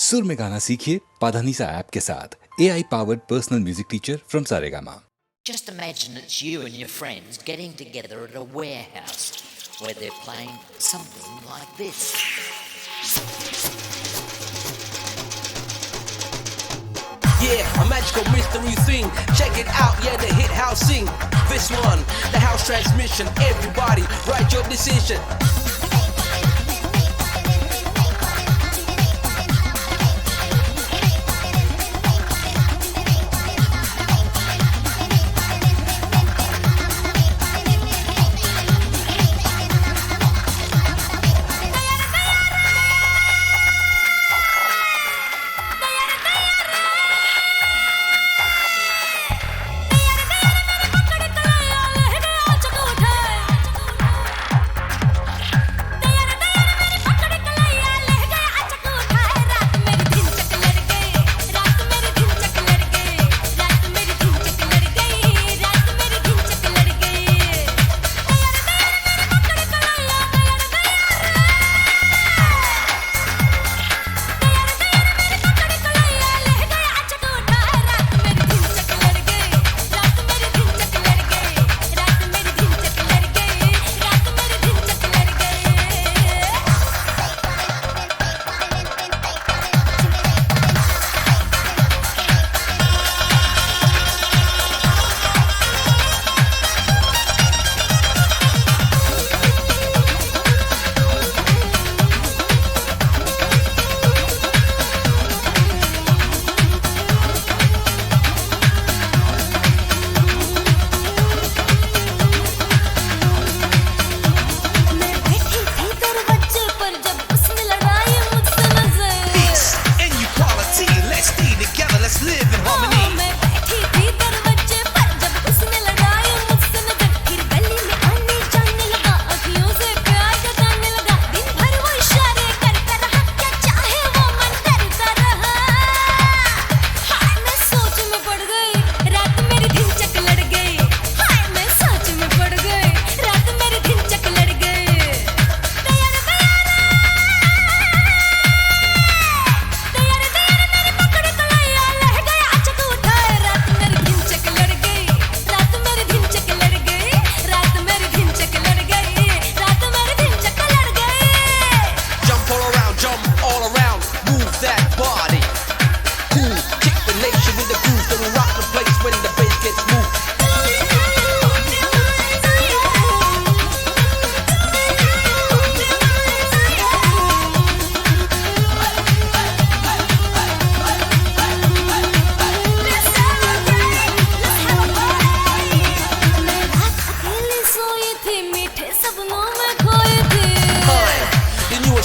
सुर में गाना सीखिए पाधानीसा ऐप के साथ AI powered personal music teacher from Saregama. Just imagine it's you and your friends getting together at a warehouse where they're playing something like this. Yeah, a magical mystery thing. Check it out, yeah, the hit house sing. This one, the house transmission. Everybody, write your decision.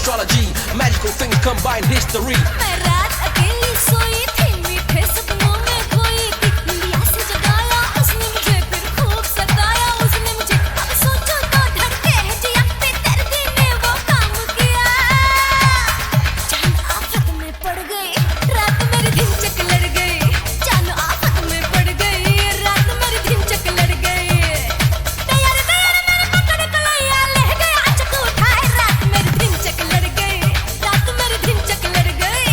Astrology, magical things combine history. मैं रात अकेली सोई थी, मीठे सपनों में खोई थी। निंदिया से जगाया उसने मुझे, फिर खूब सताया उसने मुझे। अब सोचो तो धड़के है जिया, बेदर्दी ने वो काम किया। चांद आफत में पड़ गई, रात मेरी धिनचक लड़ गई। चांद आफत में पड़ गई, रात मेरी धिनचक लड़ गई। तैयार तैयार मेरे पकड़ कलैया ले गया, अचक उठाए, रात मेरी धिनचक लड़ गई। रात मेरी धिनचक लड़ गई।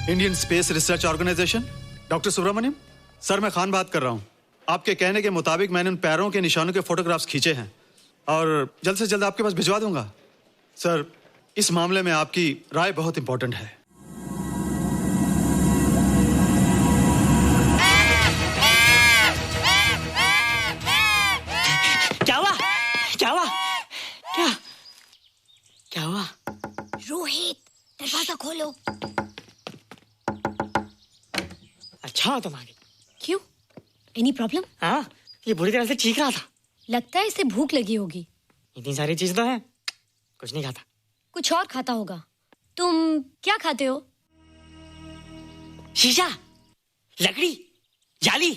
Indian space research organisation. Doctor Subramaniam, sir मैं खान बात कर रहा हूँ। आपके कहने के मुताबिक मैंने उन पैरों के निशानों के फोटोग्राफ्स खींचे हैं और जल्द से जल्द आपके पास भिजवा दूंगा। सर, इस मामले में आपकी राय बहुत इंपॉर्टेंट है। क्या हुआ? क्या हुआ? क्या हुआ? रोहित, दरवाजा खोलो। अच्छा हो तुम आगे। क्यों? Any problem? हाँ, ये बुरी तरह से चीख रहा था। लगता है इसे भूख लगी होगी। इतनी सारी चीज तो है, कुछ नहीं खाता। कुछ और खाता होगा। तुम क्या खाते हो? शीशा, लकड़ी, जाली,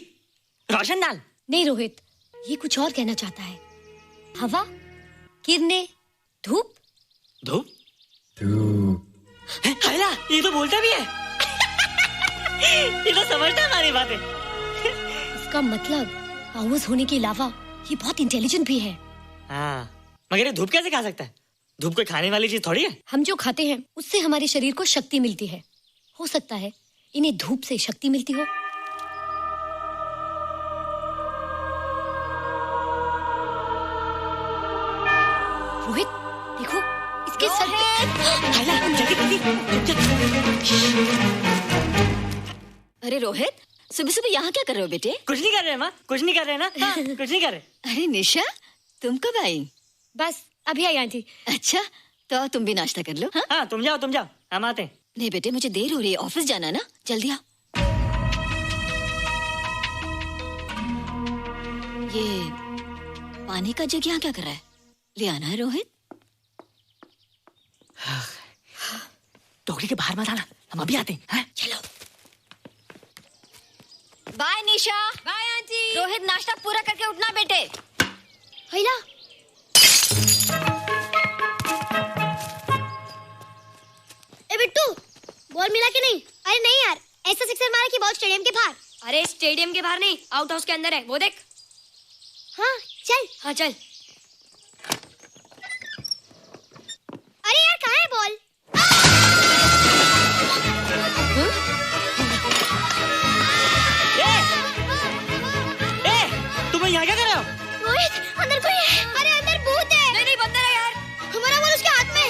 रोशनदान। नहीं रोहित, ये कुछ और कहना चाहता है। हवा, किरणें, धूप। धूप? हैला, ये तो बोलता भी है। ये तो समझता है हमारी बातें। इसका मतलब पावर्स होने के अलावा ये बहुत इंटेलिजेंट भी है। हाँ, मगर ये धूप कैसे खा सकता है? धूप कोई खाने वाली चीज थोड़ी है। हम जो खाते हैं उससे हमारे शरीर को शक्ति मिलती है। हो सकता है इन्हें धूप से शक्ति मिलती हो। रोहित, देखो इसके सर पे। हैला, जल्दी जल्दी। अरे रोहित, सुबह सुबह यहाँ क्या कर रहे हो बेटे? कुछ नहीं कर रहे माँ, कुछ नहीं कर रहे ना। हाँ, कुछ नहीं कर रहे। अरे निशा, तुम कब आई? बस अभी आई आंटी। अच्छा, तो तुम भी नाश्ता कर लो। हाँ? हाँ, तुम जाओ, हम आते हैं। नहीं बेटे, मुझे देर हो रही है, ऑफिस जाना ना, जल्दी आओ। ये पानी का जग यहाँ क्या कर रहा है? ले आना है रोहित। टोकरी के बाहर मत आना, हम अभी आते हैं। हाँ? चलो। Bye Nisha. Bye aunty. Rohit, नाश्ता पूरा करके उठना बेटे। हैला, ए बिट्टू, बॉल मिला कि नहीं? अरे नहीं यार, ऐसा सिक्सर मारा कि बॉल स्टेडियम के बाहर। अरे स्टेडियम के बाहर नहीं, आउट हाउस के अंदर है, वो देख। हाँ चल। हाँ चल। अरे यार, कहाँ है बॉल? तुम यहाँ क्या कर रहे हो? रोहित, अंदर कोई है। अरे अंदर भूत है। नहीं बंदर है यार। हमारा बॉल उसके हाथ में।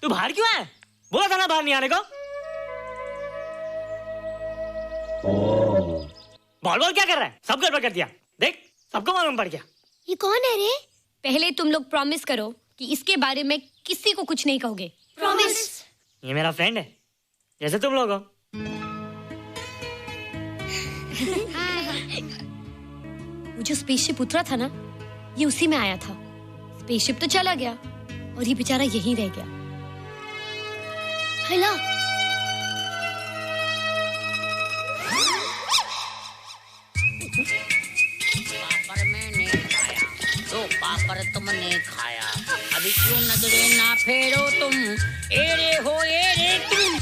तू बाहर क्यों है? बोला था ना बाहर नहीं आने को। बॉल क्या कर रहा है? सब गड़बड़ कर दिया। देख, सबको मालूम पड़ गया। ये कौन है रे? पहले तुम लोग प्रॉमिस करो कि इसके बारे में किसी को कुछ नहीं कहोगे। प्रॉमिस। ये मेरा फ्रेंड है, जैसे तुम लोग हो। वो जो स्पेसशिप उतरा था ना, ये उसी में आया था। स्पेसशिप तो चला गया और ये बेचारा यहीं रह गया। हैला, पापड़ मैंने खाया, दो पापड़ तुमने खाया, अभी क्यों नजरे ना फेरो तुम, एरे हो एरे तुम।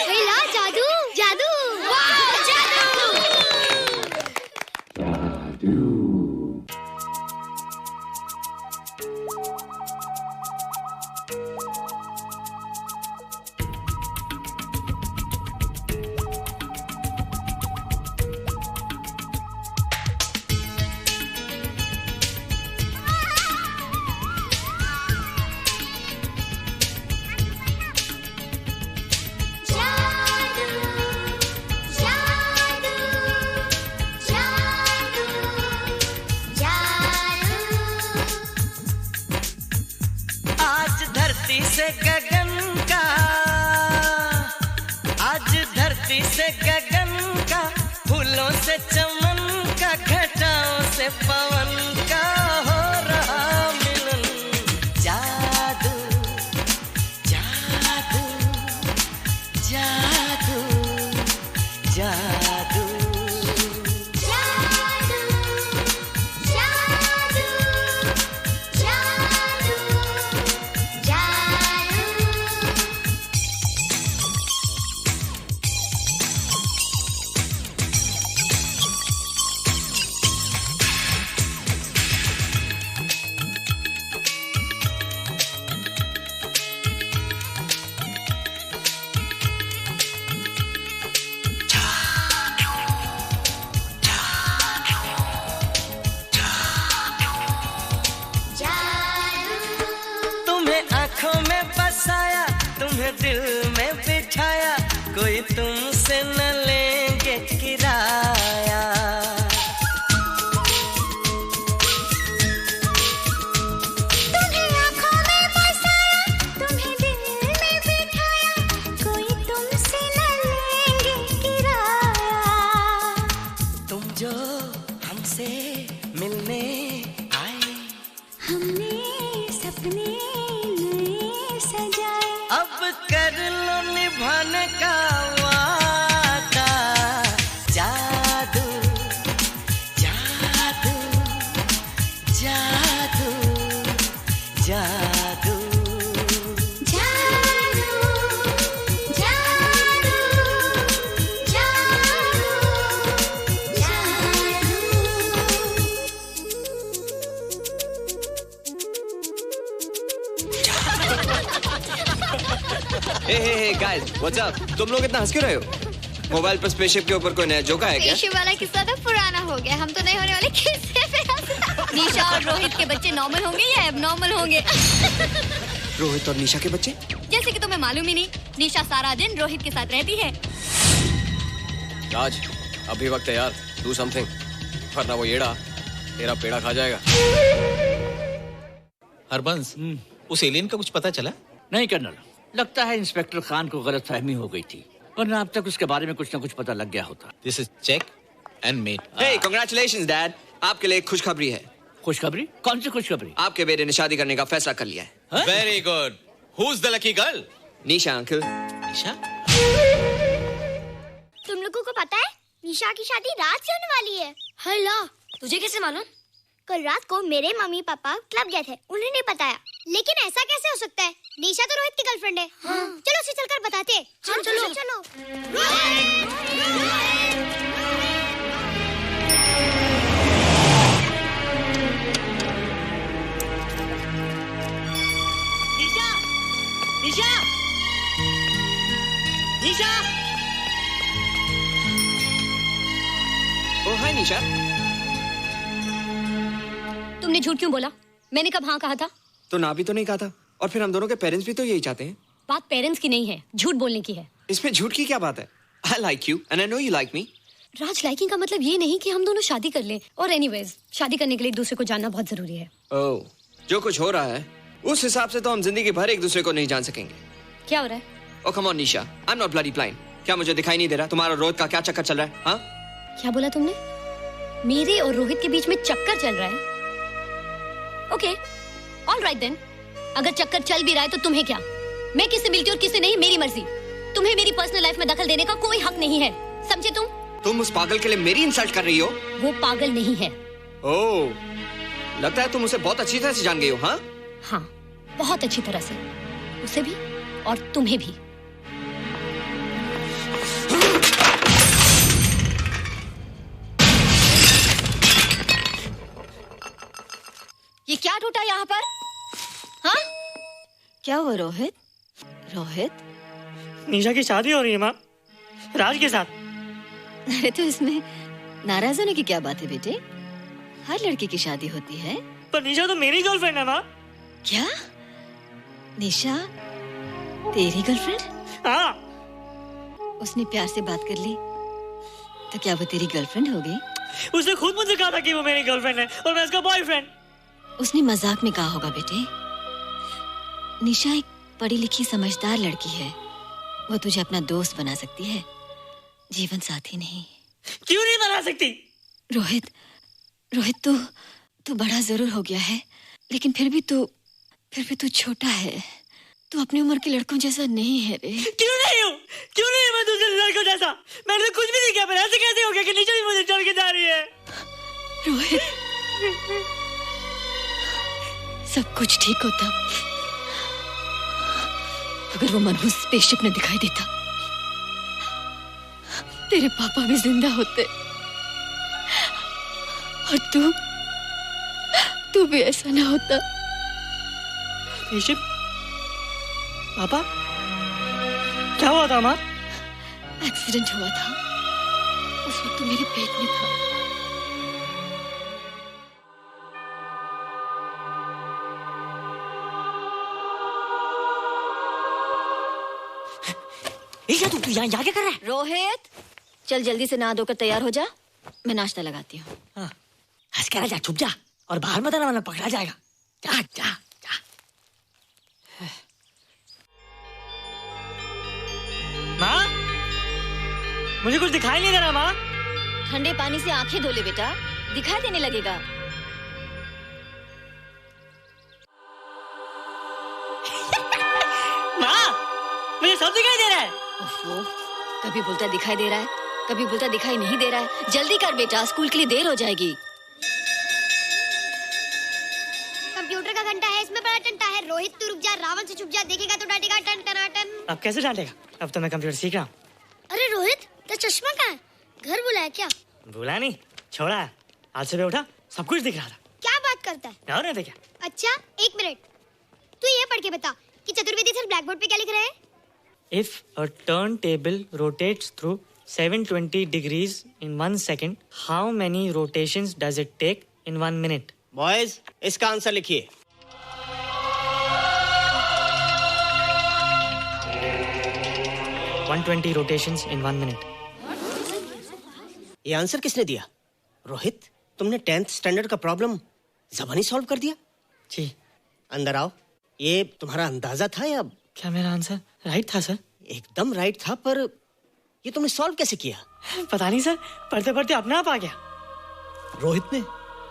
हैला, जादू जादू। वाह, जादू। जादू कोई तुमसे न लेंगे किराया। तुम्हें आँखों में बसाया, तुम्हें दिल में बिठाया, कोई तुमसे न लेंगे किराया। तुम जो हमसे मिलने आए, हमने सपने नए सजाए, अब कर लो निभाने का वादा। जादू जादू जादू जादू जादू जादू हे गाइस व्हाट्स अप। तुम लोग इतना हंस क्यों रहे हो? मोबाइल पर स्पेसशिप के ऊपर कोई नया जोका है क्या? स्पेसशिप वाला किस्सा तो पुराना हो गया, हम तो नहीं होने वाले किस्से पे हंसना। निशा और रोहित के बच्चे नॉर्मल होंगे या एबनॉर्मल होंगे? रोहित और निशा के बच्चे? जैसे कि तुम्हें मालूम ही नहीं, निशा सारा दिन रोहित के साथ रहती है। राज अभी वक्त है यार, डू समथिंग, वरना वो येड़ा तेरा पेड़ा खा जाएगा। हरबंस, उस एलियन का कुछ पता चला? नहीं कर्नल, लगता है इंस्पेक्टर खान को गलतफहमी हो गई थी, वरना अब तक उसके बारे में कुछ न कुछ पता लग गया होता। This is check and mate. Hey congratulations dad, आपके लिए एक खुशखबरी है। खुशखबरी? कौन सी खुशखबरी? आपके बेटे ने शादी करने का फैसला कर लिया है। Very good. Who is the lucky girl? Nisha uncle. Nisha? तुम लोगों को पता है निशा की शादी रात से होने वाली है। हल्ला, तुझे कैसे मालूम? कल रात को मेरे मम्मी पापा क्लब गए थे, उन्हें नहीं बताया। लेकिन ऐसा कैसे हो सकता है? निशा तो रोहित की गर्लफ्रेंड है। हाँ। चलो उसे चलकर बताते हैं। चलो चलो। निशा! निशा! निशा! ओ हाय निशा। तुमने झूठ क्यों बोला? मैंने कब हाँ कहा था? तो ना भी तो नहीं कहा था, और फिर हम दोनों के पेरेंट्स भी तो यही चाहते हैं। बात पेरेंट्स की नहीं है, झूठ बोलने की है। इसमें झूठ की क्या बात है? I like you and I know you like me. Raj, liking का मतलब ये नहीं कि हम दोनों शादी कर लें। और एनीवेज, शादी करने के लिए एक दूसरे को जानना बहुत जरूरी है। ओह, जो कुछ हो रहा है उस हिसाब से तो हम जिंदगी भर एक दूसरे को नहीं जान सकेंगे। क्या हो रहा है? Oh come on Nisha, I am not bloody blind. क्या मुझे दिखाई नहीं दे रहा तुम्हारा रोहित का क्या चक्कर चल रहा है? हाँ, क्या बोला तुमने? मेरे और रोहित के बीच में चक्कर चल रहा है? Okay, all right then. अगर चक्कर चल भी रहा है तो तुम्हें क्या? मैं किससे मिलती हूँ और किससे नहीं, मेरी मर्जी। तुम्हें मेरी पर्सनल लाइफ में दखल देने का कोई हक नहीं है, समझे तुम? तुम उस पागल के लिए मेरी इंसल्ट कर रही हो? वो पागल नहीं है। ओह, लगता है तुम उसे बहुत अच्छी तरह से जान गई हो। हाँ हाँ, बहुत अच्छी तरह से, उसे भी और तुम्हें भी। ये क्या टूटा यहाँ पर? हाँ? क्या हुआ रोहित? रोहित? निशा की शादी हो रही है माँ, राज के साथ। अरे तो इसमें नाराज होने की क्या बात है बेटे? हर लड़की की शादी होती है। पर निशा तो मेरी गर्लफ्रेंड है माँ। क्या? निशा तेरी गर्लफ्रेंड? हाँ। उसने प्यार से बात कर ली तो क्या वो तेरी गर्लफ्रेंड हो गई? उसने खुद मुझे कहा था कि वो मेरी गर्लफ्रेंड है और मैं उसका बॉयफ्रेंड। उसने मजाक में कहा होगा बेटे। निशा एक पढ़ी लिखी समझदार लड़की है, वो तुझे अपना दोस्त बना सकती है, जीवन साथी नहीं। क्यों नहीं बना सकती? रोहित, रोहित तू बड़ा जरूर हो गया है, लेकिन फिर भी तू छोटा है। तू अपनी उम्र के लड़कों जैसा नहीं है रे। क्यों नहीं हूँ? क्यों नहीं है मैं दूसरे लड़कों जैसा? मैंने तो कुछ भी नहीं किया, पर ऐसे कैसे हो गया कि निशा भी मुझे छोड़ के जा रही है? रोहित, सब कुछ ठीक होता अगर वो मनहूस स्पेसशिप न दिखाई देता। तेरे पापा भी जिंदा होते और तू भी ऐसा ना होता। स्पेसशिप? पापा? क्या हुआ था माँ? एक्सीडेंट हुआ था, उस वक्त तू मेरे पेट में था। निशा तू यहाँ क्या कर रहा है? रोहित, चल जल्दी से नहा धोकर तैयार हो जा, मैं नाश्ता लगाती हूँ। हंस कर जा, छुप जा और बाहर मत आना वरना पकड़ा जाएगा। जा जा जा। माँ, मुझे कुछ दिखाई नहीं दे रहा माँ। ठंडे पानी से आंखें धो ले बेटा, दिखाई देने लगेगा। माँ, मुझे सब दिखाई दे रहा है। ओफो, कभी बोलता दिखाई दे रहा है, कभी बोलता दिखाई नहीं दे रहा है। जल्दी कर बेटा, स्कूल के लिए देर हो जाएगी। कंप्यूटर का घंटा है, इसमें बड़ा टंटा है। रोहित तू रुक जा, रावण से छुप जा, देखेगा तो डांटेगा टन टनाटन। अब कैसे डांटेगा? अब तो मैं कंप्यूटर सीख रहा हूँ। अरे रोहित, तेरा चश्मा कहाँ है? घर बुलाया क्या? भूला नहीं, छोड़ा है। आज सुबह उठा, सब कुछ दिख रहा था। क्या बात करता है? और नहीं तो क्या? अच्छा, एक मिनट, तू ये पढ़ के बता कि चतुर्वेदी सर ब्लैक बोर्ड पे क्या लिख रहे हैं? If a turntable rotates through 720 degrees in 1 second, how many rotations does it take in 1 minute? Boys, इसका आंसर लिखिए। One 120 rotations in 1 minute. ये आंसर किसने दिया? रोहित, तुमने 10th स्टैंडर्ड का प्रॉब्लम ज़बानी सॉल्व कर दिया? जी। अंदर आओ। ये तुम्हारा अंदाजा था या? क्या मेरा आंसर राइट था सर? एकदम राइट था, पर ये तुमने सॉल्व कैसे किया? पता नहीं सर, पढ़ते पढ़ते अपने आप आ गया। रोहित ने,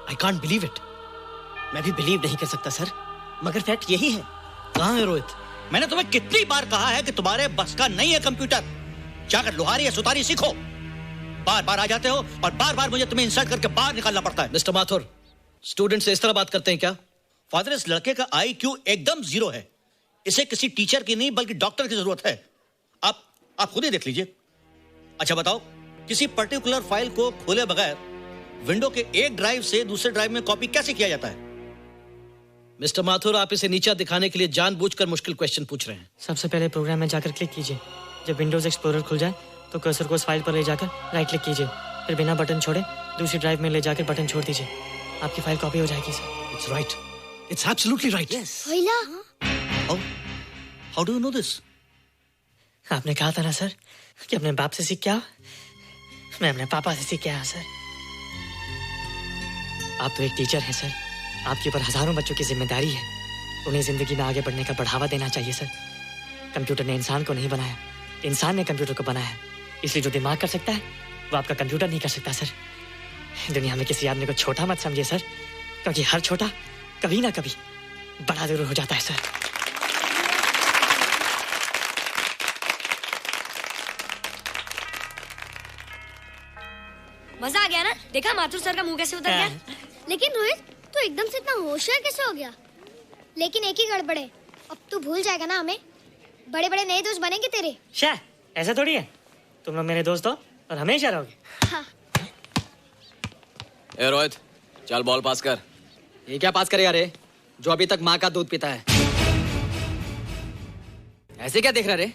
आई कांट बिलीव इट। मैं भी बिलीव नहीं कर सकता सर, मगर फैक्ट यही है। कहाँ है रोहित? मैंने तुम्हें कितनी बार कहा है कि तुम्हारे बस का नहीं है कंप्यूटर। जाकर लोहारी या सुतारी सीखो। बार बार आ जाते हो और बार बार मुझे तुम्हें इंसल्ट करके बाहर निकालना पड़ता है। मिस्टर माथुर, स्टूडेंट से इस तरह बात करते हैं क्या? फादर, इस लड़के का IQ एकदम 0 है। इसे किसी टीचर की नहीं बल्कि डॉक्टर की जरूरत है। आप खुद ही देख लीजिए। अच्छा बताओ, किसी पर्टिकुलर फाइल को खोले बगैर विंडो के एक ड्राइव से दूसरे ड्राइव में कॉपी कैसे किया जाता है? मिस्टर माथुर, आप इसे नीचा दिखाने के लिए जानबूझकर मुश्किल क्वेश्चन पूछ रहे हैं। सबसे पहले प्रोग्राम में जाकर क्लिक कीजिए। जब विंडोज एक्सप्लोरर खुल जाए तो कर्सर को उस फाइल पर ले जाकर राइट क्लिक कीजिए, फिर बिना बटन छोड़े दूसरी ड्राइव में ले जाकर बटन छोड़ दीजिए। आपकी फाइल कॉपी हो जाएगी sir. It's right, it's absolutely right. How do you know this? आपने कहा था ना सर कि अपने बाप से सीख के आओ। मैं अपने पापा से सीख के आया सर। आप तो एक टीचर हैं सर, आपके ऊपर हजारों बच्चों की जिम्मेदारी है। उन्हें जिंदगी में आगे बढ़ने का बढ़ावा देना चाहिए सर। कंप्यूटर ने इंसान को नहीं बनाया, इंसान ने कंप्यूटर को बनाया। इसलिए जो दिमाग कर सकता है वो आपका कंप्यूटर नहीं कर सकता सर। दुनिया में किसी आदमी को छोटा मत समझिए सर, क्योंकि हर छोटा कभी ना कभी बड़ा जरूर हो जाता है सर। मजा आ गया ना? देखा माथुर सर का मुंह कैसे उतर गया? लेकिन रोहित, तू एकदम से इतना होशियार कैसे हो गया? लेकिन एक ही गड़बड़ है, अब तू भूल जाएगा ना हमें। बड़े बड़े नए दोस्त बनेंगे तेरे। शा, ऐसा थोड़ी है। तुम लोग मेरे दोस्त हो और हमेशा रहोगे। हाँ। ए रोहित, चल बॉल पास कर। ये क्या पास करेगा रे, जो अभी तक माँ का दूध पीता है? ऐसे क्या देख रहा रे?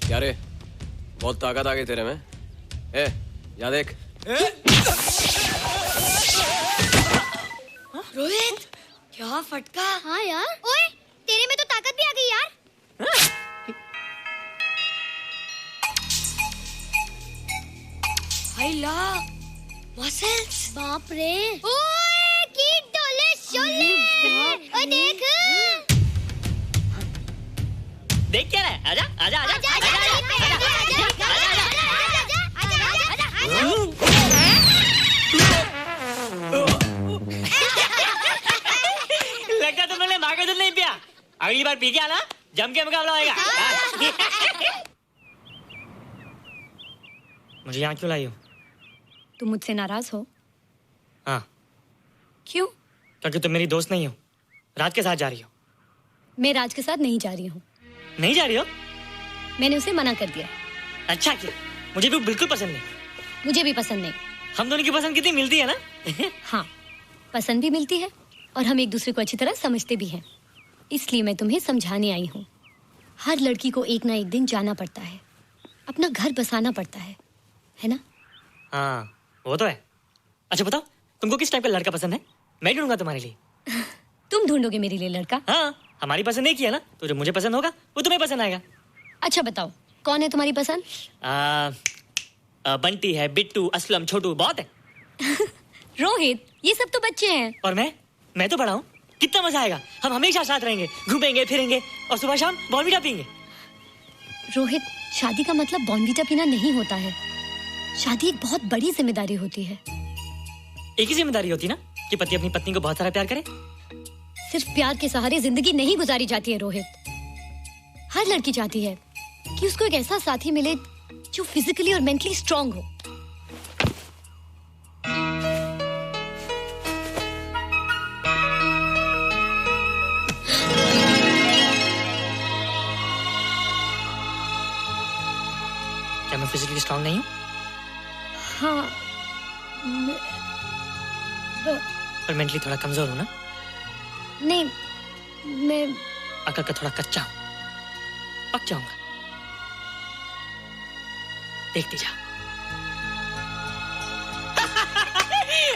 क्या रे, बहुत ताकत आ गई तेरे में। ए, या देख। रोहित, क्या फटका। हाँ यार, ओए तेरे में तो ताकत भी आ गई यार। हाइला, मसल्स। बाप रे। ओए की डोले शोले। ओए देख। देख क्या रहा है? आजा आजा आजा आजा आजा लगता तुमने माँ का दूध नहीं पिया। अगली बार पी के आना, जम के मुकाबला होएगा। मुझे यहाँ क्यों लाई हो? तुम मुझसे नाराज हो? हाँ। क्यों? क्योंकि तुम मेरी दोस्त नहीं हो, राज के साथ जा रही हो। मैं राज के साथ नहीं जा रही हूँ। नहीं जा रही हो? मैंने उसे मना कर दिया। अच्छा किया, मुझे भी बिल्कुल पसंद नहीं। मुझे भी पसंद नहीं। हम दोनों की पसंद कितनी मिलती है ना? हाँ, पसंद भी मिलती है और हम एक दूसरे को अच्छी तरह समझते भी हैं। इसलिए मैं तुम्हें समझाने आई हूँ। हर लड़की को एक ना एक दिन जाना पड़ता है, अपना घर बसाना पड़ता है ना? हाँ वो तो है। अच्छा बताओ, तुमको किस टाइप का लड़का पसंद है? मैं ढूंढूंगा तुम्हारे लिए। तुम ढूंढोगे मेरे लिए लड़का? हाँ, हमारी पसंद एक ही है ना, तो जो मुझे पसंद होगा वो तुम्हें पसंद आएगा। अच्छा बताओ, कौन है तुम्हारी पसंद? बंटी है, बिट्टू, असलम, छोटू, बहुत है। रोहित, ये सब तो बच्चे हैं। और मैं तो बड़ा हूँ। कितना मजा आएगा, हम हमेशा साथ रहेंगे, घूमेंगे फिरेंगे और सुबह शाम बॉर्नवीटा पीएंगे। रोहित, शादी का मतलब बॉर्नवीटा पीना नहीं होता है। शादी एक बहुत बड़ी जिम्मेदारी होती है। एक ही जिम्मेदारी होती ना कि पति अपनी पत्नी को बहुत सारा प्यार करे। सिर्फ प्यार के सहारे जिंदगी नहीं गुजारी जाती है रोहित। हर लड़की चाहती है कि उसको एक ऐसा साथी मिले जो फिजिकली और मेंटली स्ट्रांग हो। क्या मैं फिजिकली स्ट्रांग नहीं हूँ? हाँ, पर मेंटली थोड़ा कमजोर हूँ ना? नहीं, मैं अकल का थोड़ा कच्चा हूँ, पक जाऊंगा। देखती जा।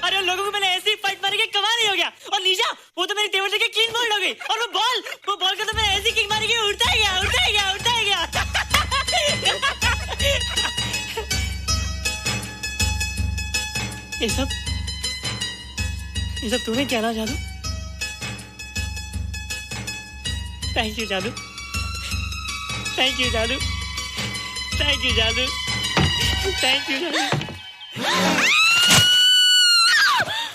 अरे उन लोगों को मैंने ऐसी फाइट मारी कि कमाल ही हो गया। और निशा, वो तो मेरी टेबल से क्लीन बोल्ड हो गई। और वो बॉल को तो मैंने ऐसी किक मारी कि उड़ता ही गया। ये सब तूने क्या ना जादू? थैंक यू जादू। थैंक यू जादू। थैंक यू जादू। थैंक यू जादू।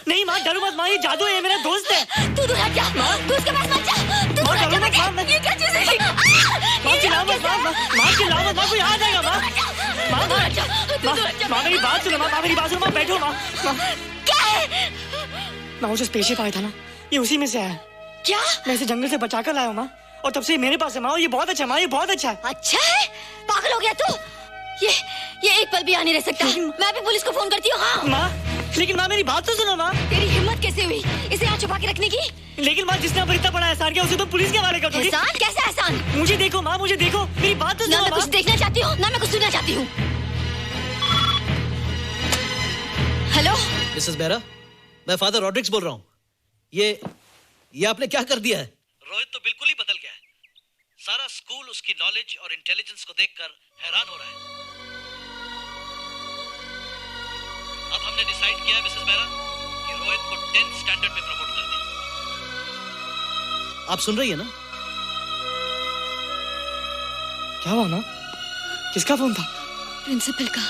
नहीं माँ, डरो मत माँ, ये जादू है, मेरा दोस्त है। तू दूर हट जा, तू उसके पास मत जा। तू दूर हट जा बेटा, ये क्या चीज़ है? माँ चिल्लाओ मत, माँ चिल्लाओ मत, माँ कोई आ जाएगा। माँ मेरी बात सुनो, माँ मेरी बात सुनो, माँ बैठो। माँ क्या है? माँ वो जो स्पेसशिप आया था ना, ये उसी में से आया। क्या? मैं इसे जंगल से बचा कर लाया हूँ माँ, और तब से मेरे पास है माँ। ये बहुत अच्छा माँ, ये बहुत अच्छा है। अच्छा है? पागल हो गया तू? ये एक पल भी यहाँ नहीं रह सकता। मैं भी पुलिस को फोन करती हूँ। हाँ माँ, लेकिन माँ मेरी बात तो सुनो माँ। तेरी हिम्मत कैसे हुई इसे यहाँ छुपा के रखने की? लेकिन माँ, जिसने इतना बड़ा एहसान किया उसे तो पुलिस के हवाले कर दोगी। एहसान? कैसा एहसान? मुझे देखो माँ, मुझे देखो, मेरी बात तो सुनो। ना मैं कुछ देखना चाहती हूँ, ना मैं कुछ सुनना चाहती हूँ। हेलो मिसेस बेरा, मैं फादर रॉड्रिक्स बोल रहा हूँ। ये आपने क्या कर दिया है? रोहित तो बिल्कुल ही बदल गया है। सारा स्कूल उसकी नॉलेज और इंटेलिजेंस को देखकर हैरान हो रहा है। अब हमने डिसाइड किया है मिसेस बेरा कि रोहित को 10th स्टैंडर्ड में प्रमोट कर दें। आप सुन रही है ना? क्या हुआ माँ? किसका फोन था? प्रिंसिपल का।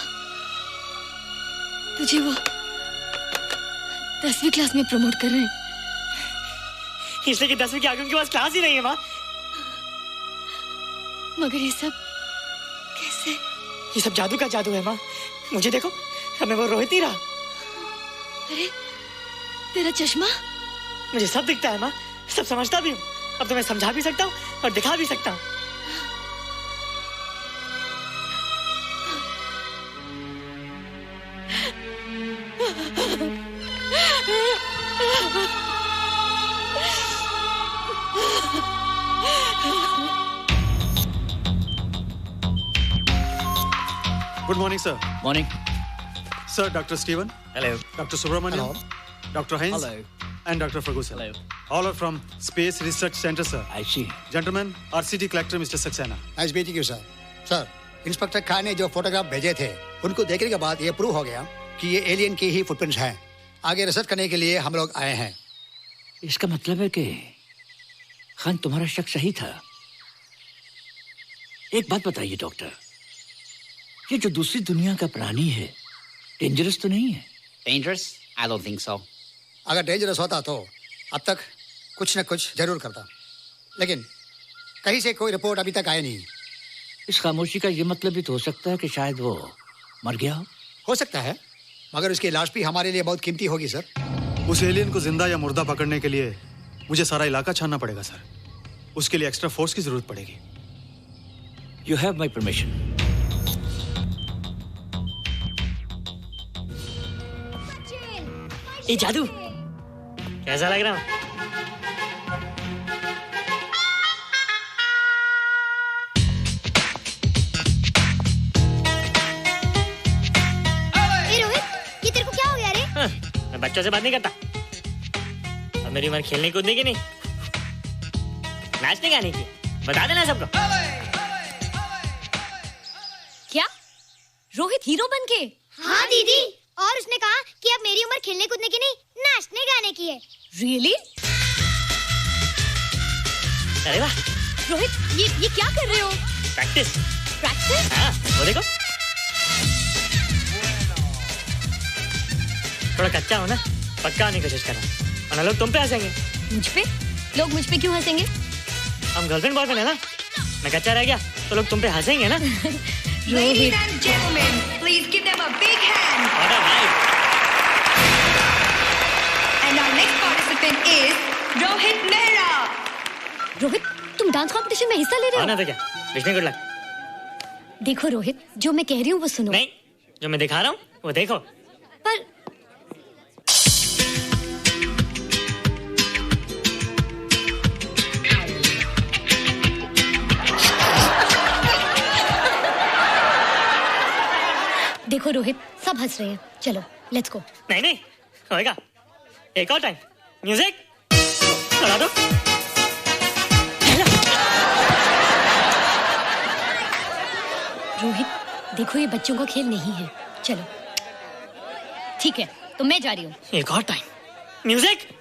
तुझे वो 10वीं क्लास में प्रमोट कर रहे हैं। इसलिए कि 10वीं के आगे उनके पास क्लास ही नहीं है माँ। मगर ये सब कैसे? ये सब जादू का जादू है माँ। मुझे देखो, हमें वो रोहित ही रहा। अरे तेरा चश्मा? मुझे सब दिखता है माँ, सब समझता भी हूँ। अब तो मैं समझा भी सकता हूँ और दिखा भी सकता हूँ। Good morning, sir. Morning. Sir, Dr. Steven. Hello. Dr. Subramaniam. Dr. Heinz. Hello. And Dr. Ferguson. Hello. All are from Space Research Center, sir. I see. Gentlemen, RCT collector Mr. Saxena. Nice meeting you sir. Sir, inspector Khan ने जो photograph भेजे थे, उनको देखने के बाद ये prove हो गया कि ये एलियन की ही फुटप्रिंट्स हैं। आगे रिसर्च करने के लिए हम लोग आए हैं। इसका मतलब है कि खान, तुम्हारा शक सही था। एक बात बताइए डॉक्टर, ये जो दूसरी दुनिया का प्राणी है, डेंजरस तो नहीं है? Dangerous? I don't think so. अगर डेंजरस होता तो अब तक कुछ न कुछ जरूर करता, लेकिन कहीं से कोई रिपोर्ट अभी तक आई नहीं। इस खामोशी का ये मतलब भी तो हो सकता है कि शायद वो मर गया हो सकता है, मगर उसकी लाश भी हमारे लिए बहुत कीमती होगी सर। उस एलियन को जिंदा या मुर्दा पकड़ने के लिए मुझे सारा इलाका छानना पड़ेगा सर। उसके लिए एक्स्ट्रा फोर्स की जरूरत पड़ेगी। You have my permission. ये जादू कैसा लग रहा हूँ? बच्चों से बात नहीं करता। और मेरी उम्र खेलने कूदने की नहीं, नाचने गाने की। बता देना सबको। क्या रोहित हीरो बन के? हाँ दीदी, और उसने कहा कि अब मेरी उम्र खेलने कूदने की नहीं, नाचने गाने की है। रियली? अरे वाह रोहित, ये क्या कर रहे हो? प्रैक्टिस। प्रैक्टिस? हाँ, वो देखो। थोड़ा कच्चा हो ना, पक्का होने की कोशिश करना, वरना लोग तुम पे हंसेंगे। मुझ पे? लोग मुझ पे क्यों हंसेंगे? हम गर्लफ्रेंड बॉयफ्रेंड है ना, मैं कच्चा रह गया तो लोग तुम पे हंसेंगे ना। Ladies and gentlemen, please give them a big hand. What a night. And our next participant is Rohit Mehra. Rohit, तुम डांस कंपटीशन में हिस्सा ले रहे हो? ना तो क्या, विश मी गुड लक। देखो रोहित, जो मैं कह रही हूँ वो सुनो। नहीं, जो मैं दिखा रहा हूँ वो देखो। पर देखो रोहित, सब हंस रहे हैं, चलो लेट्स गो। नहीं नहीं होएगा, एक और टाइम। म्यूजिक चला दो। रोहित देखो, ये बच्चों का खेल नहीं है, चलो। ठीक है, तो मैं जा रही हूँ। एक और time. Music.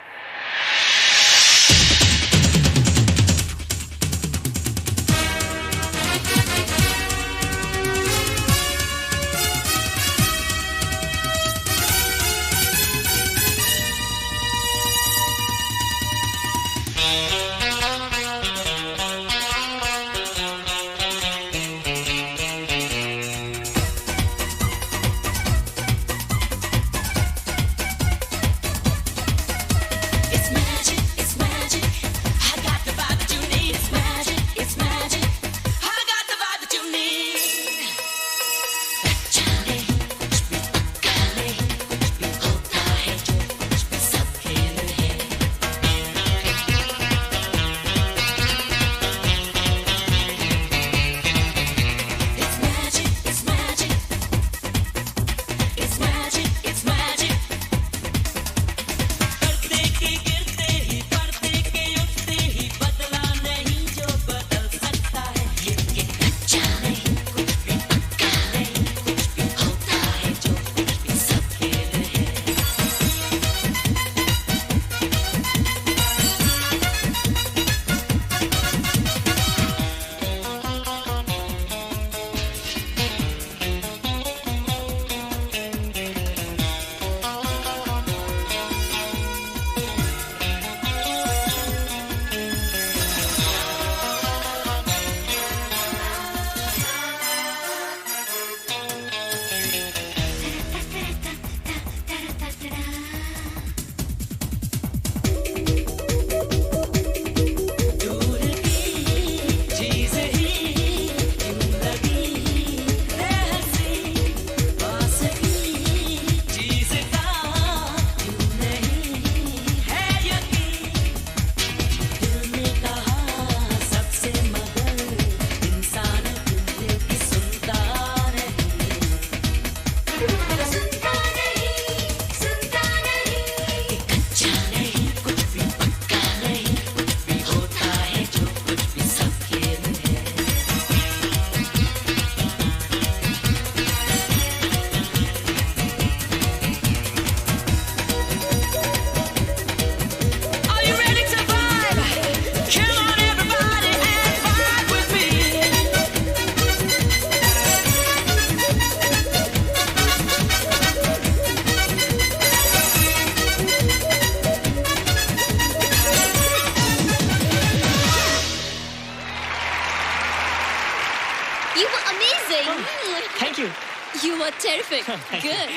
You were terrific. Good.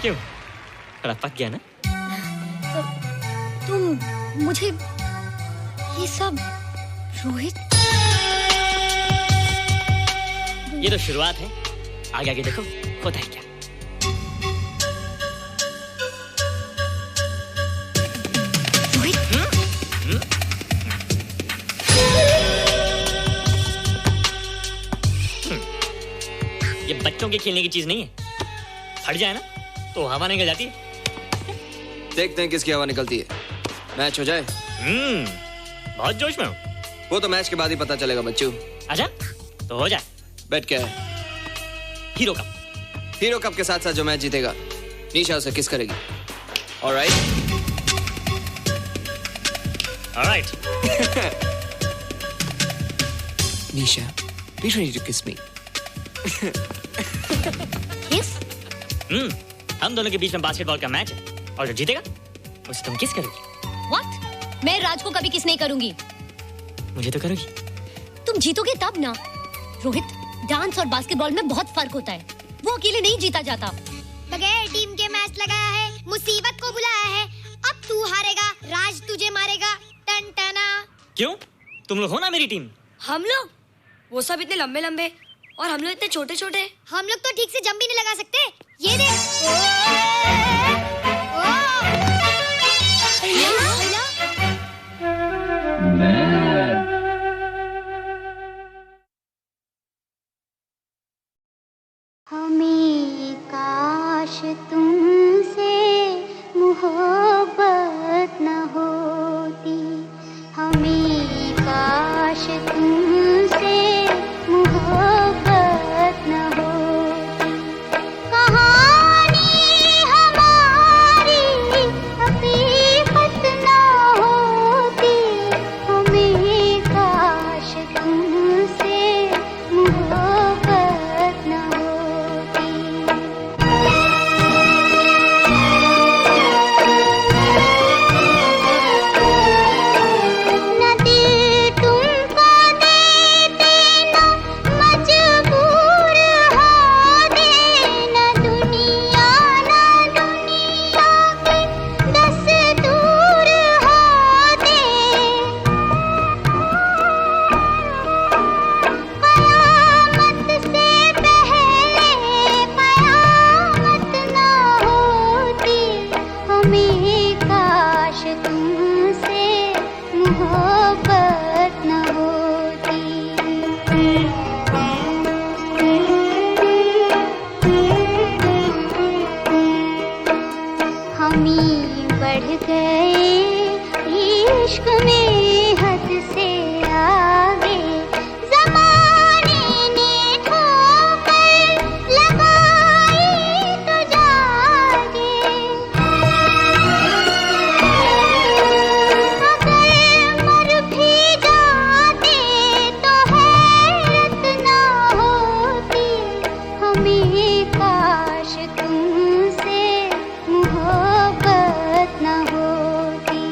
क्यों? थोड़ा पक गया ना? तुम मुझे ये सब रोहित, ये तो शुरुआत है, आगे आगे देखो होता है क्या। ये बच्चों के खेलने की चीज नहीं है, फट जाए ना तो हवा निकल जाती है। देखते हैं किसकी हवा निकलती है। मैच हो जाए। बहुत जोश में हूँ। वो तो मैच के बाद ही पता चलेगा बच्चू। अच्छा तो हो जाए। बेट क्या है? Hero cup. हीरो कप के साथ साथ जो मैच जीतेगा निशा उसे किस करेगी। Alright. Alright. Nisha, be ready to kiss me. किस? हम दोनों के बीच में बास्केटबॉल का मैच है और जो जीतेगा उसे तुम किस करोगी? What? मैं राज को कभी किस नहीं करूंगी। मुझे तो करोगी। तुम जीतोगे तब ना। रोहित, डांस और बास्केटबॉल में बहुत फर्क होता है। वो अकेले नहीं जीता जाता। बगैर टीम के मैच लगाया है, मुसीबत को बुलाया है। अब तू हारेगा, राज तुझे मारेगा। टन टना। क्यों? तुम लोग हो ना मेरी टीम। हम लोग? वो सब इतने लंबे लंबे और हम लोग इतने छोटे छोटे। हम लोग तो ठीक से जंप भी नहीं लगा सकते। ये देख। हमें काश तुमसे मोहब्बत न होती, हमें काश तुमसे मोहब्बत न होती। कहानी हमारी हकीकत न होती, हमें काश तुमसे मोहब्बत न होती। न दिल तुमको देते न मजबूर होते, न दुनिया के दस्तूर होते। कयामत से पहले कयामत न होती, हमें काश तुमसे मोहब्बत न होती। हमें बढ़ गए इश्क में हद से आगे, ज़माने ने ठोकर लगाई तो जागे। अगर मर भी जाते तो हैरत न होती, हमें काश तुमसे मोहब्बत न होती।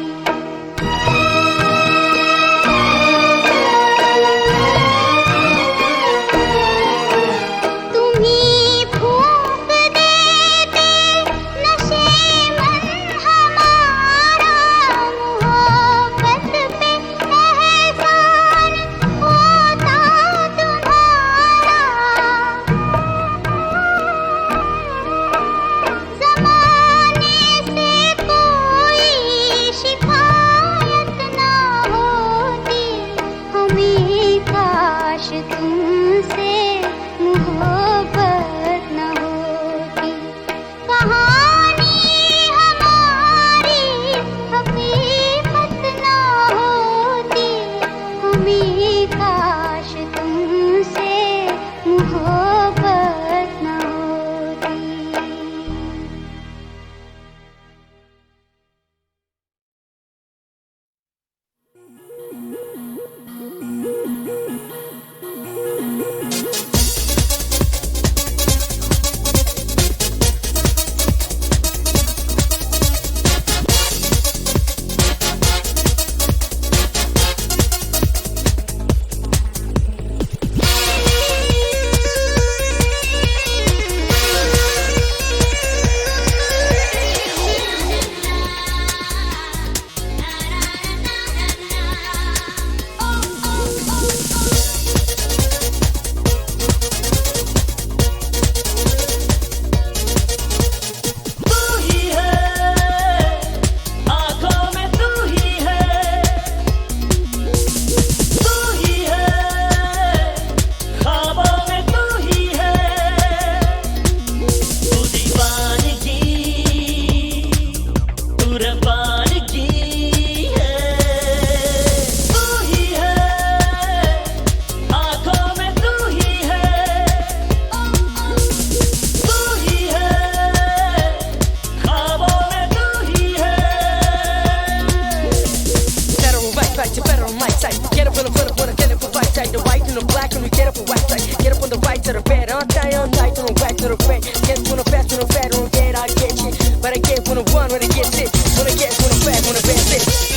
Wanna get up for right side, the white and the black, and we get up for white side. Get up on the right to the bed, I'll die all night on the right to the bed. Get wanna fast, wanna fat, wanna get, I get shit. But I get wanna one, when I get sick. Wanna get, wanna fat, wanna bad sick.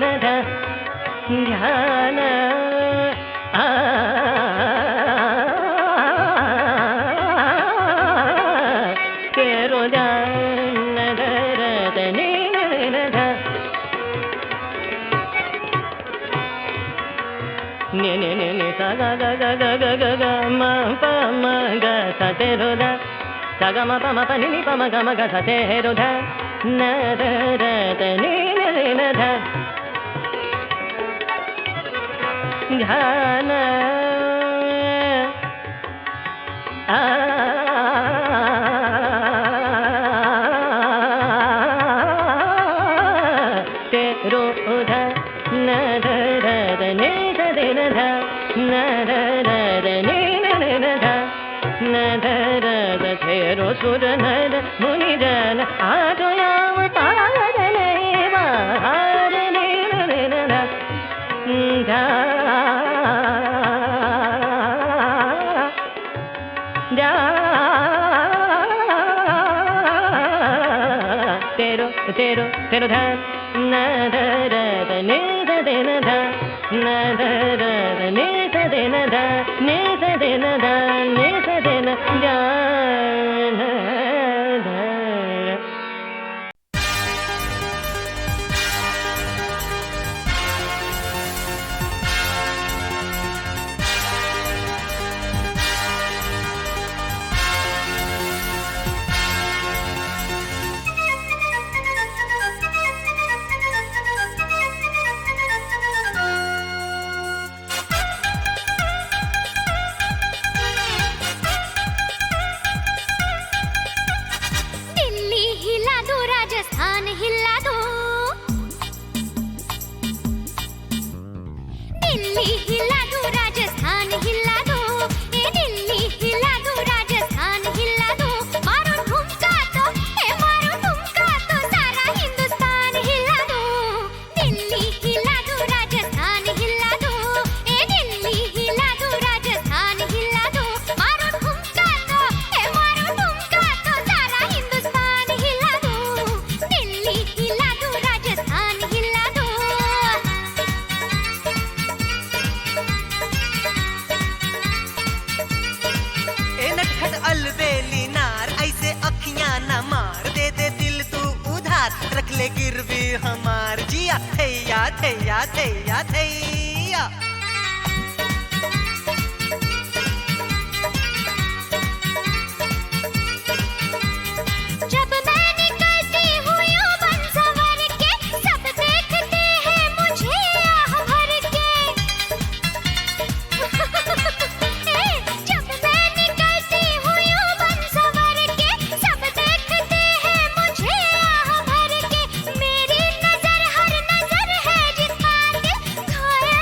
na ध्यान तेरो ध्यान धरत नीन ध नि नि नि नि सा ग ग ग ग ग ग ग म प म ग सा तेरो ध सा ग म प म प नि नि प म ग म ग सा तेरो ध न ध र त नि न ध ध्यान तेरो ध न ध र ध नि ध ध न ध न ध र ध नि न ध न ध र ध तेरो सुर न ध मुनि जन आजो अवतार नैव हार नि न ध तेरो तेरो तेरो ध न ध र ध नि ध ध न ध न ध र ध नि ध ध न ध नि ध ध न ध नि ध ध न ध रख ले गिरवी हमार जिया थैया थैया थैया थैया जब मैं निकलती हूँ यूं बन संवर के सब देखते हैं मुझे आह भर के जब मैं निकलती हूँ यूं बन संवर के सब देखते हैं मुझे आह भर के मेरी नजर हर नजर है जिसका दिल खोया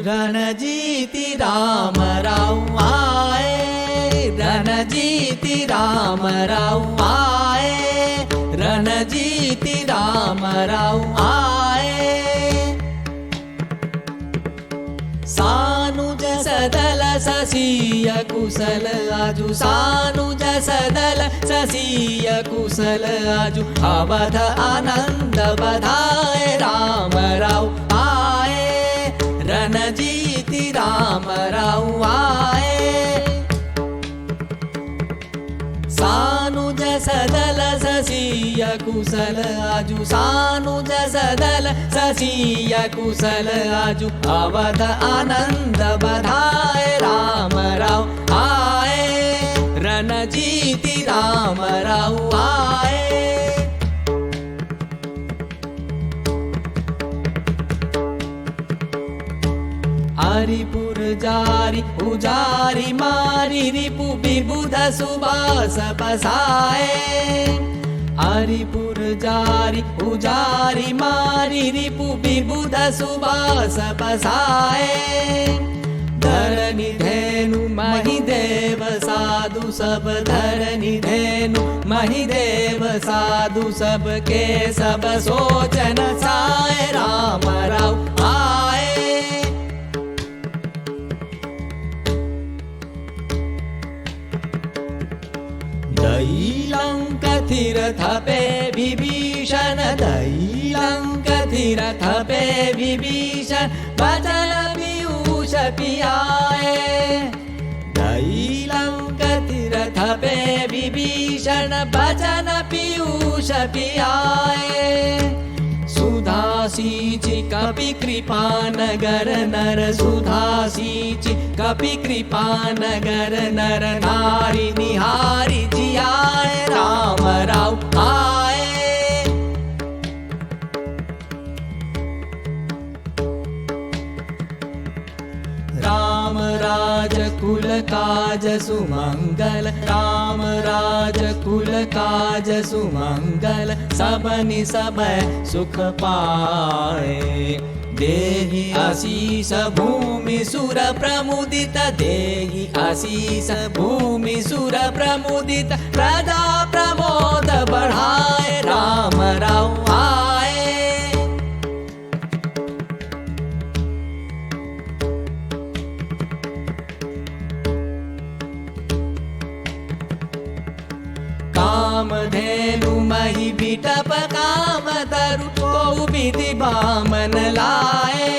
रणजीति रामराव आए, रणजीति रामराव आए, रणजीति रामराव आए। सानुज सदल ससीय कुशल आजु, सानुज सदल ससीय कुशल आजु, अवध आनंद बधाए रामराव आए, रणजीति रामराव आए। सानुज सदल ससीय कुशल आजु, सानुज सदल ससीय कुशल आजु, अवध आनंद बधाए रामराव आए, रणजीति रामराव आए। हरिपुर जारी उजारी मारी रिपु विबुध सुबास पसाए, हरिपुर जारी उजारी मारी रिपु विबुध सुबास पसाए। धरनी धेनु महिदेव साधु सब, धरनी धेनु महिदेव साधु सब के सब सोचन साए रामराव आए। दैलंक तीर्थ पे विभीषण, दैलंक तीर्थ पे विभीषण बचन पीयूष पियाए, दैलंक तीर्थ पे विभीषण बचन पीयूष पियाए। सुधा सींचि कपि कृपा नगर नर, सुधा सींचि कपि कृपा नगर नर, नारी निहारी जियाए रामराव आए। राम राज कुल काज सुमंगल, राम राज कुल काज सुमंगल, सबनि सबय सुख पाए। देहि आशीष भूमि सुर प्रमुदित, देहि आशीष भूमि सुर प्रमुदित, प्रजा प्रमोद बढ़ाए रामराव आए। कामधेनु मही बिटप काम तरु, को विधि बामन लाए।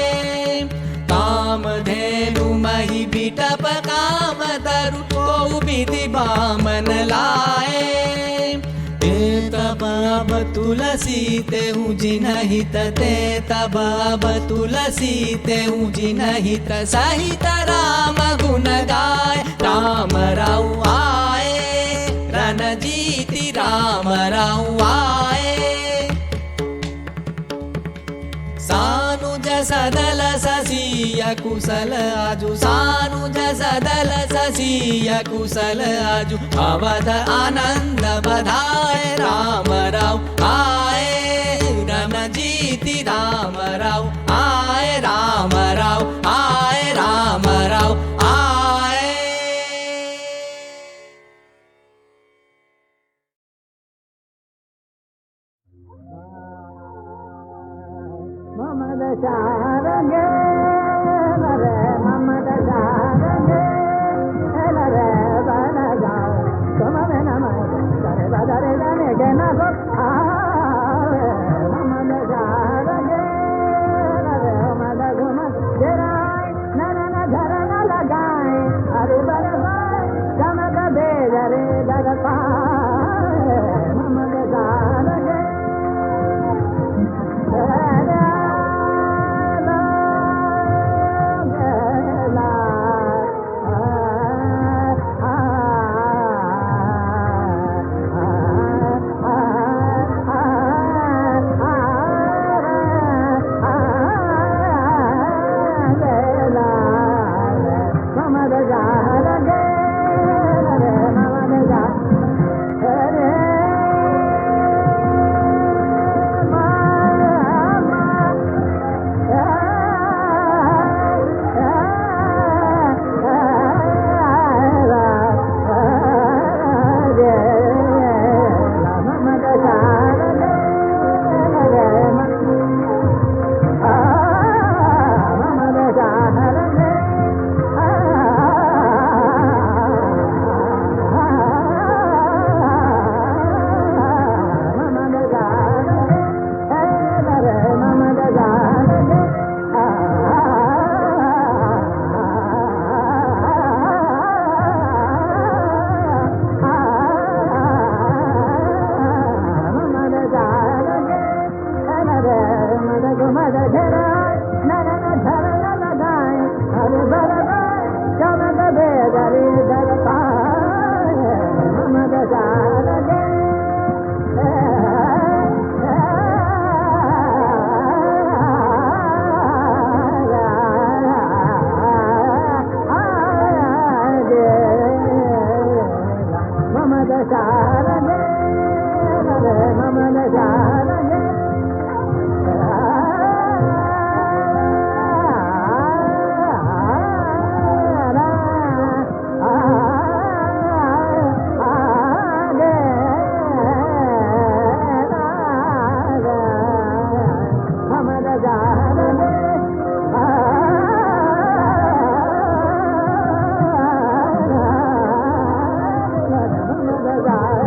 कामधेनु मही बिटप काम तरु, को विधि बामन लाए। तब अब तुलसी तेहु जिनहित, ते तब अब तुलसी तेहु जिनहित, सहित राम गुण गाय रामराव आए, रणजीति रामराव आए। सानुज सदल ससीय कुशल आजु, सानुज सदल ससीय कुशल आजु, अवध आनंद बधाए रामराव आए, रणजीति रामराव आए, रामराव आए, रामराव आए। ममद शारंगे नरे, ममद शारंगे नरे बनगा, तुम में नमः करे बदरे जाने के न सो आवे। ममद शारंगे नरे मद घुम जराए, न न न धर न लगाए, अरे बरसाए चमक दे जरे दर पाए। ममद शारंगे जा